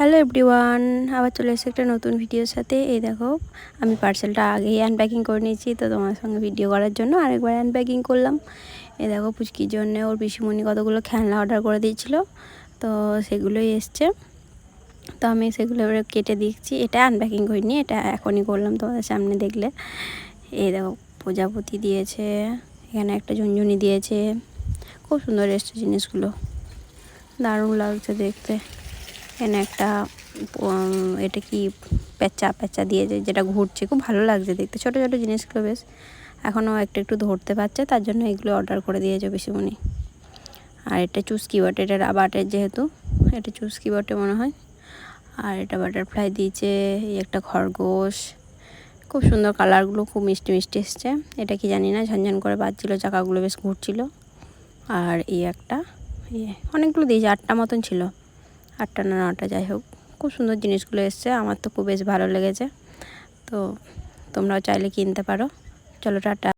Hello everyone, আবার চলে এসেছে একটা নতুন ভিডিওর সাথে। এই দেখো, আমি পার্সেলটা আগেই আনপ্যাকিং করে নিয়েছি, তো তোমার সঙ্গে ভিডিও করার জন্য আরেকবার আনপ্যাকিং করলাম। এই দেখো, পুচকির জন্য ওর পিসিমণি কতগুলো খেলনা অর্ডার করে দিয়েছিল, তো সেগুলোই এসছে। তো আমি সেগুলো এবারে কেটে দিচ্ছি। এটা আনপ্যাকিং করিনি, এটা এখনই করলাম তোমাদের সামনে দেখলে। এই দেখো, প্রজাপতি দিয়েছে, এখানে একটা ঝুনঝুনি দিয়েছে, খুব সুন্দর এসছে জিনিসগুলো, দারুণ লাগছে দেখতে। এখানে একটা এটা কি প্যাঁচা প্যাঁচা দিয়েছে, যেটা ঘুরছে, খুব ভালো লাগছে দেখতে। ছোটো ছোটো জিনিসগুলো বেশ এখনও একটু ধরতে পারছে, তার জন্য এগুলো অর্ডার করে দিয়েছে পিসিমণি। আর এটা চুস্কি বটে, এটা রাবারের যেহেতু, এটা চুস্কি বটে মনে হয়। আর এটা বাটারফ্লাই দিয়েছে, এই একটা খরগোশ, খুব সুন্দর, কালারগুলো খুব মিষ্টি মিষ্টি এসছে। এটা কি জানি না, ঝনঝন করে বাজছিল, চাকাগুলো বেশ ঘুরছিল। আর এই একটা অনেকগুলো দিয়েছে, 8টা মতন ছিল, 8টা না 9টা, যাই হোক, খুব সুন্দর জিনিসগুলো এসছে। আমার তো খুব বেশ ভালো লেগেছে, তো তোমরাও চাইলে কিনতে পারো। চলো টাটা।